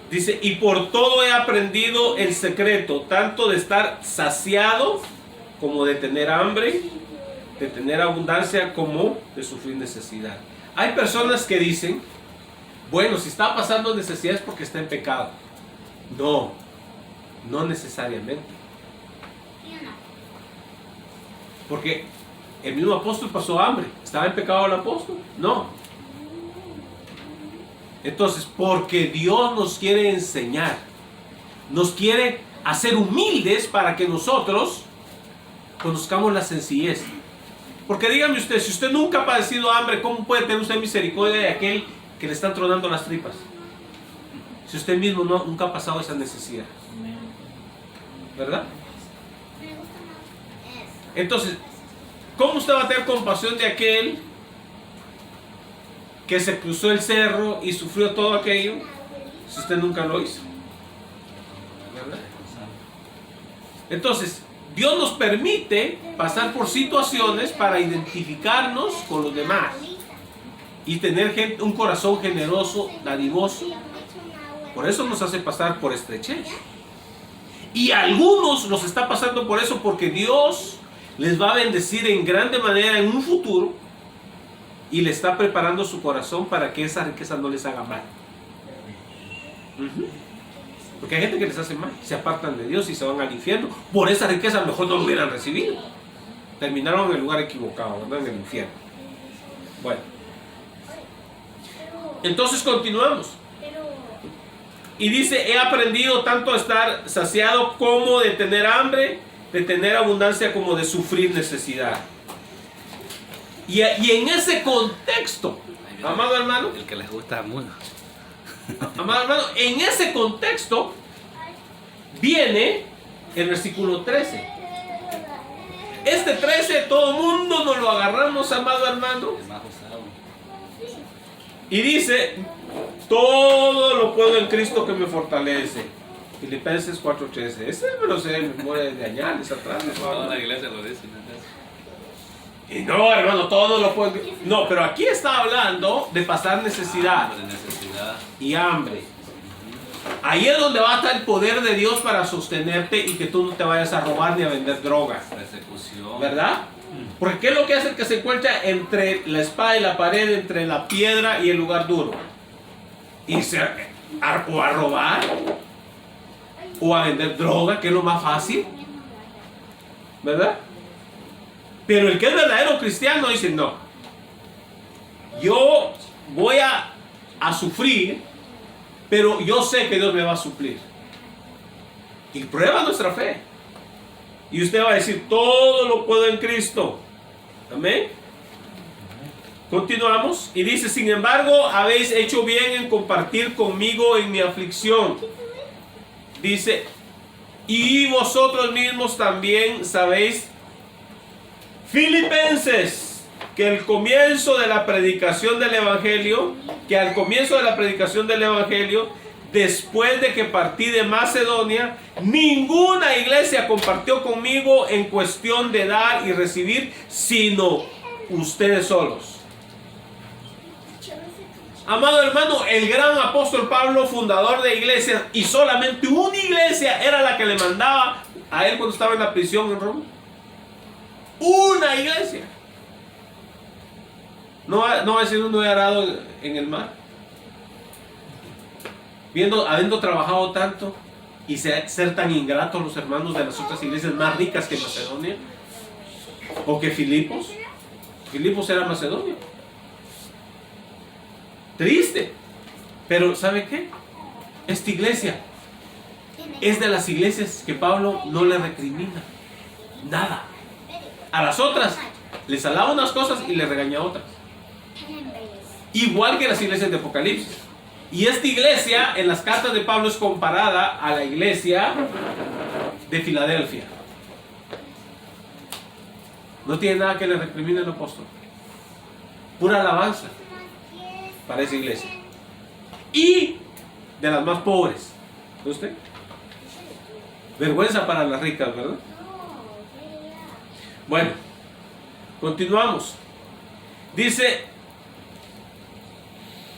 Dice, y por todo he aprendido el secreto, tanto de estar saciado como de tener hambre, de tener abundancia como de sufrir necesidad. Hay personas que dicen, bueno, si está pasando necesidad es porque está en pecado. No, no necesariamente. Porque el mismo apóstol pasó hambre. ¿Estaba en pecado el apóstol? No. Entonces, porque Dios nos quiere enseñar, nos quiere hacer humildes para que nosotros conozcamos la sencillez. Porque dígame usted, si usted nunca ha padecido hambre, ¿cómo puede tener usted misericordia de aquel que le están tronando las tripas? Si usted mismo nunca ha pasado esa necesidad, ¿verdad? Entonces, ¿cómo usted va a tener compasión de aquel que se cruzó el cerro y sufrió todo aquello si usted nunca lo hizo? ¿Verdad? Entonces, Dios nos permite pasar por situaciones para identificarnos con los demás y tener un corazón generoso, dadivoso. Por eso nos hace pasar por estrechez. Y a algunos los está pasando por eso porque Dios les va a bendecir en grande manera en un futuro y le está preparando su corazón para que esa riqueza no les haga mal. Porque hay gente que les hace mal, se apartan de Dios y se van al infierno. Por esa riqueza a lo mejor no lo hubieran recibido. Terminaron en el lugar equivocado, ¿verdad? En el infierno. Bueno. Entonces continuamos. Y dice, he aprendido tanto a estar saciado como de tener hambre, de tener abundancia como de sufrir necesidad. Y en ese contexto, amado hermano, El que les gusta mucho. amado hermano, en ese contexto viene el versículo 13. Este 13 todo el mundo nos lo agarramos, amado hermano, Es más usado. y dice, todo lo puedo en Cristo que me fortalece. Filipenses 4:13. Ese pero se memoria de añales atrás. Toda la iglesia lo dice. ¿No? Y no, hermano, todo lo puedo. No, pero aquí está hablando de pasar necesidad De necesidad. y hambre. Ahí es donde va a estar el poder de Dios para sostenerte y que tú no te vayas a robar ni a vender drogas. Persecución. ¿Verdad? Porque ¿qué es lo que hace el que se encuentra entre la espada y la pared, entre la piedra y el lugar duro? O a robar, o a vender droga, que es lo más fácil. ¿Verdad? Pero el que es verdadero cristiano dice, no. Yo voy a sufrir, pero yo sé que Dios me va a suplir. Y prueba nuestra fe. Y usted va a decir, todo lo puedo en Cristo. Amén. Continuamos. Y dice, sin embargo, habéis hecho bien en compartir conmigo en mi aflicción. Dice, y vosotros mismos también sabéis, Filipenses, que al comienzo de la predicación del Evangelio, después de que partí de Macedonia, ninguna iglesia compartió conmigo en cuestión de dar y recibir, sino ustedes solos. Amado hermano, el gran apóstol Pablo, fundador de iglesias, y solamente una iglesia era la que le mandaba a él cuando estaba en la prisión en Roma. Una iglesia. No va a decir uno he arado en el mar. Habiendo trabajado tanto y ser tan ingratos los hermanos de las otras iglesias más ricas que Macedonia o que Filipos. Filipos era Macedonia. Triste. Pero ¿sabe qué? Esta iglesia es de las iglesias que Pablo no le recrimina nada. A las otras les alaba unas cosas y les regaña otras. Igual que las iglesias de Apocalipsis. Y esta iglesia en las cartas de Pablo es comparada a la iglesia de Filadelfia. No tiene nada que le recrimine el apóstol. Pura alabanza para esa iglesia. Y de las más pobres. ¿Ve usted? Vergüenza para las ricas, ¿verdad? Bueno, continuamos. Dice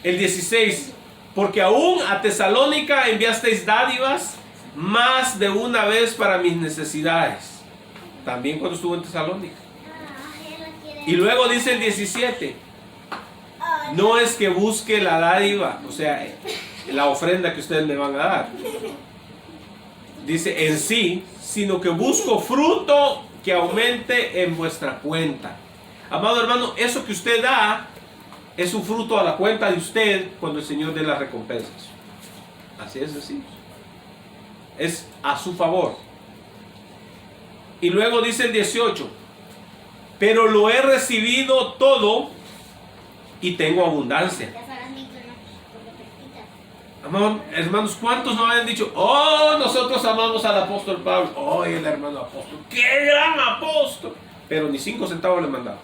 el 16, porque aún a Tesalónica enviasteis dádivas más de una vez para mis necesidades. También cuando estuvo en Tesalónica. Y luego dice el 17, no es que busque la dádiva, o sea, la ofrenda que ustedes me van a dar. Dice en sí, sino que busco fruto que aumente en vuestra cuenta. Amado hermano, eso que usted da es un fruto a la cuenta de usted cuando el Señor dé las recompensas. Así es así. Es a su favor. Y luego dice el 18, pero lo he recibido todo y tengo abundancia. Amado, hermanos, ¿cuántos no habían dicho, oh, nosotros amamos al apóstol Pablo? Oh, el hermano apóstol, qué gran apóstol. Pero ni 5 centavos le mandaba.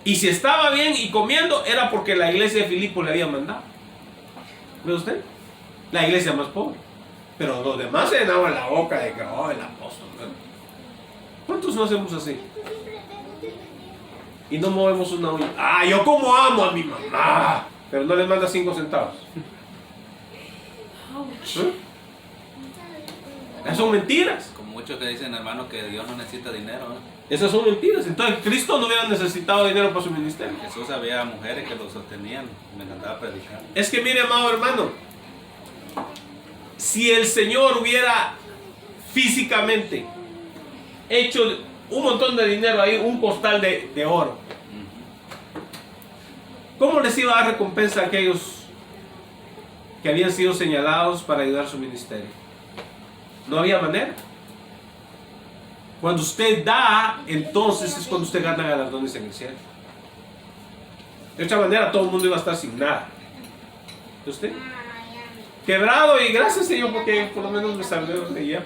Y si estaba bien y comiendo, era porque la iglesia de Filipo le había mandado. ¿Ve usted? La iglesia más pobre. Pero los demás se llenaban la boca de que, oh, el apóstol, ¿no? ¿Cuántos no hacemos así? Y no movemos una uña. Ah, yo como amo a mi mamá. Pero no le manda 5 centavos. ¿Eh? Esas son mentiras. Con muchos que dicen, hermano, que Dios no necesita dinero. Esas son mentiras. Entonces Cristo no hubiera necesitado dinero para su ministerio. Jesús había mujeres que lo sostenían, me encantaba predicar. Es que mire, amado hermano, si el Señor hubiera físicamente hecho un montón de dinero ahí, un costal de oro, ¿cómo les iba a dar recompensa a aquellos que habían sido señalados para ayudar a su ministerio? No había manera. Cuando usted da, entonces es cuando usted gana galardones en el cielo. De otra manera, todo el mundo iba a estar sin nada. ¿Y usted? Quebrado, y gracias Señor porque por lo menos me salvé de ella.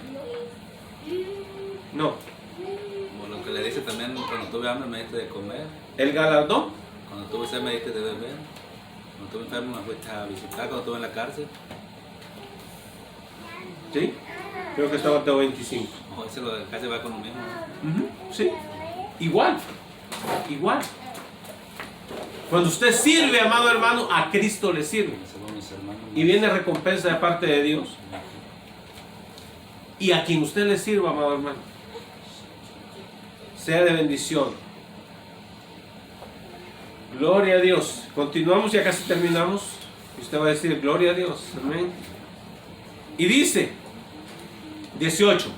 No. Como lo que le iglesia también, cuando tuve hambre me diste de comer, El galardón. cuando tuve sed me diste de beber, cuando estuve enfermo me fuiste a visitar, cuando estuve en la cárcel. ¿Sí? Creo que está Mateo 25. O ese lo casi va con lo mismo. Sí. Igual. Igual. Cuando usted sirve, amado hermano, a Cristo le sirve. Según mis hermanos. Y viene recompensa de parte de Dios. Y a quien usted le sirva, amado hermano, sea de bendición. Gloria a Dios. Continuamos, ya casi terminamos. Y usted va a decir, gloria a Dios. Amén. Y dice, 18.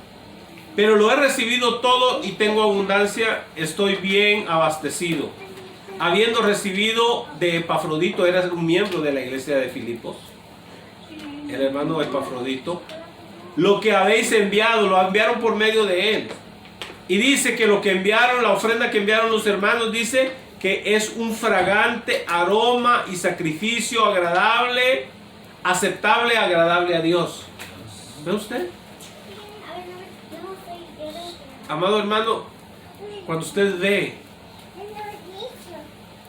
Pero lo he recibido todo y tengo abundancia, estoy bien abastecido. Habiendo recibido de Epafrodito, era un miembro de la iglesia de Filipos, el hermano Epafrodito, lo que habéis enviado, lo enviaron por medio de él. Y dice que lo que enviaron, la ofrenda que enviaron los hermanos, dice que es un fragante aroma y sacrificio agradable, aceptable, agradable a Dios. ¿Ve usted? Amado hermano, cuando usted ve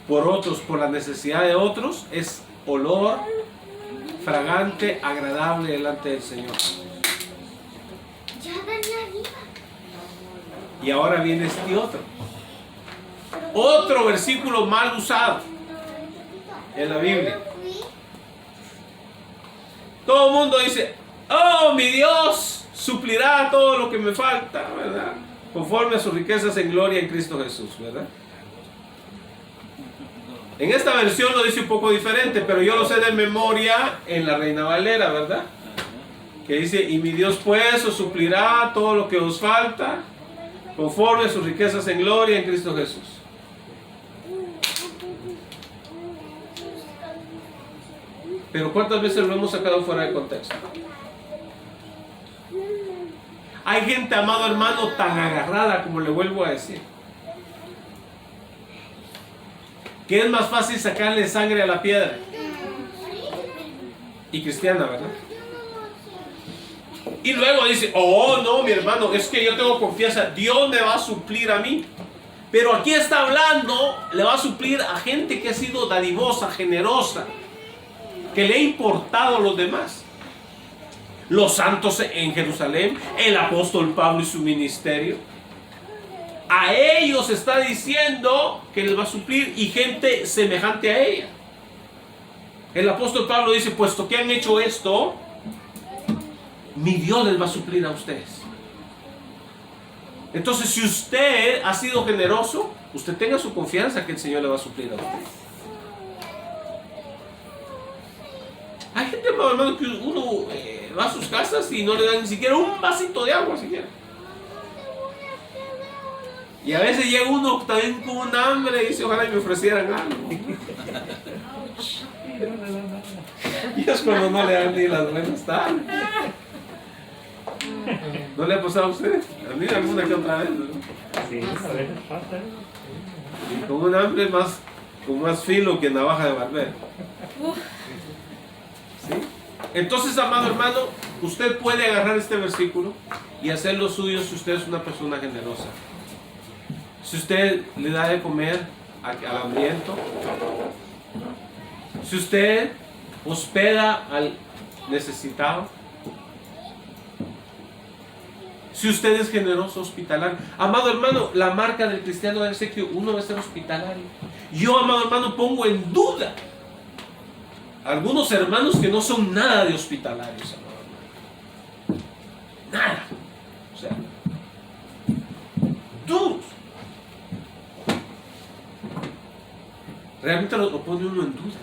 por otros, por la necesidad de otros, es olor fragante, agradable delante del Señor. Y ahora viene este otro versículo mal usado en la Biblia. Todo el mundo dice, oh, mi Dios suplirá todo lo que me falta, ¿verdad? Conforme a sus riquezas en gloria en Cristo Jesús, ¿verdad? En esta versión lo dice un poco diferente, pero yo lo sé de memoria en la Reina Valera, ¿verdad? Que dice, y mi Dios pues os suplirá todo lo que os falta, conforme a sus riquezas en gloria en Cristo Jesús. Pero ¿cuántas veces lo hemos sacado fuera de contexto? Hay gente, amado hermano, tan agarrada, como le vuelvo a decir, que es más fácil sacarle sangre a la piedra. Y cristiana, ¿verdad? Y luego dice, oh no, mi hermano, es que yo tengo confianza, Dios me va a suplir a mí. Pero aquí está hablando, le va a suplir a gente que ha sido dadivosa, generosa, que le ha importado a los demás. Los santos en Jerusalén, el apóstol Pablo y su ministerio. A ellos está diciendo que les va a suplir, y gente semejante a ella. El apóstol Pablo dice, puesto que han hecho esto, mi Dios les va a suplir a ustedes. Entonces, si usted ha sido generoso, usted tenga su confianza que el Señor le va a suplir a usted. Hay gente, hermano, que uno va a sus casas y no le dan ni siquiera un vasito de agua siquiera. Y a veces llega uno también con un hambre y dice, ojalá me ofrecieran algo. Y es cuando no le dan ni las buenas tardes. ¿No le ha pasado a usted? A mí alguna que otra vez, ¿no? Sí, a veces pasa. Y con un hambre con más filo que navaja de barbero. ¿Sí? Entonces, amado hermano, usted puede agarrar este versículo y hacer lo suyo si usted es una persona generosa. Si usted le da de comer al hambriento, si usted hospeda al necesitado, si usted es generoso, hospitalario. Amado hermano, la marca del cristiano debe ser que uno debe ser hospitalario. Yo, amado hermano, pongo en duda algunos hermanos que no son nada de hospitalarios, amado hermano. Nada. O sea, duros. Realmente lo pone uno en duda.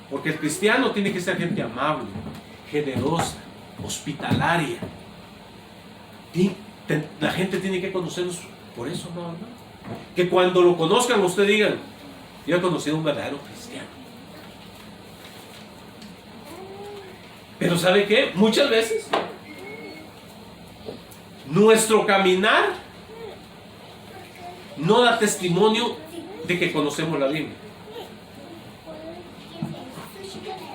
Porque el cristiano tiene que ser gente amable, generosa, hospitalaria. La gente tiene que conocerlos por eso, ¿no? Que cuando lo conozcan, usted digan, yo he conocido a un verdadero cristiano. Pero ¿sabe qué? Muchas veces nuestro caminar no da testimonio de que conocemos la Biblia.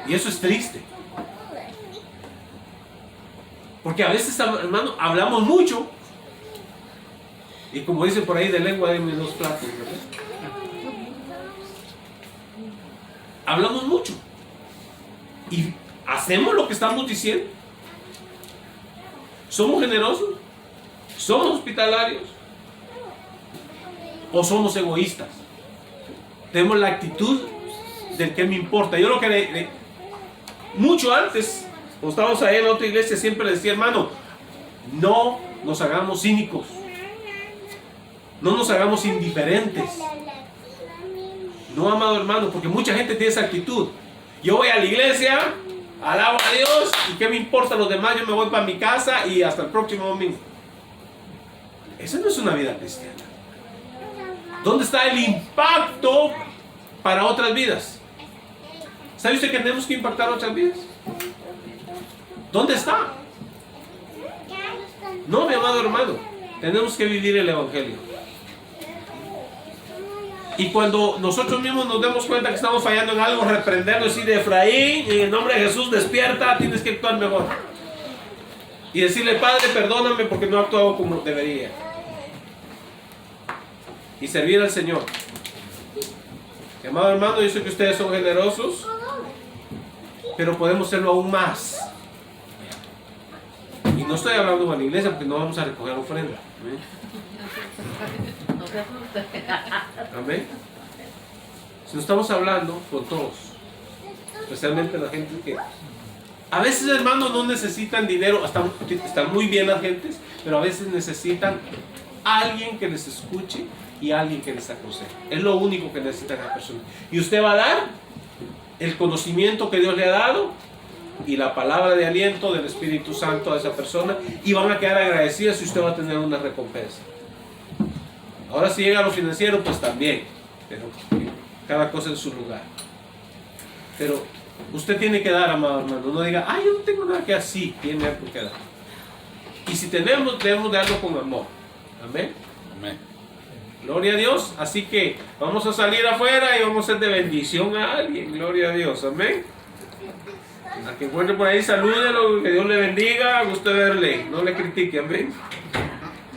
Y eso es triste. Porque a veces, hermano, hablamos mucho, Y como dice por ahí, de lengua de mis 2 platos, ¿verdad? Hablamos mucho. Y hacemos lo que estamos diciendo. ¿Somos generosos? ¿Somos hospitalarios? ¿O somos egoístas? Tenemos la actitud del que me importa. Yo lo que mucho antes, cuando estábamos ahí en otra iglesia, siempre le decía, hermano, no nos hagamos cínicos. No nos hagamos indiferentes. No, amado hermano, porque mucha gente tiene esa actitud. Yo voy a la iglesia, alabo a Dios, y qué me importa los demás, yo me voy para mi casa y hasta el próximo domingo. Esa no es una vida cristiana. ¿Dónde está el impacto para otras vidas? ¿Sabe usted que tenemos que impactar otras vidas? ¿Dónde está? No, mi amado hermano, tenemos que vivir el evangelio. Y cuando nosotros mismos nos demos cuenta que estamos fallando en algo, reprenderlo y decir, Efraín, en el nombre de Jesús, despierta, tienes que actuar mejor. Y decirle, Padre, perdóname porque no he actuado como debería. Y servir al Señor. Mi amado hermano, yo sé que ustedes son generosos, pero podemos serlo aún más. Y no estoy hablando de la iglesia porque no vamos a recoger ofrenda. Amén. Si no estamos hablando con todos, especialmente la gente que a veces, hermanos, no necesitan dinero, están muy bien las gentes, pero a veces necesitan alguien que les escuche y alguien que les aconseje. Es lo único que necesitan las personas. Y usted va a dar el conocimiento que Dios le ha dado y la palabra de aliento del Espíritu Santo a esa persona, y van a quedar agradecidas y usted va a tener una recompensa. Ahora si llega a lo financiero, pues también, pero cada cosa en su lugar. Pero usted tiene que dar, amado hermano. No diga, ay, yo no tengo nada que así, tiene algo que dar. Y si tenemos, debemos darlo con amor. Amén. Amén. Gloria a Dios. Así que vamos a salir afuera y vamos a ser de bendición a alguien. Gloria a Dios. Amén. A que encuentre por ahí, salúdelo, que Dios le bendiga, gusto verle, no le critique. Amén.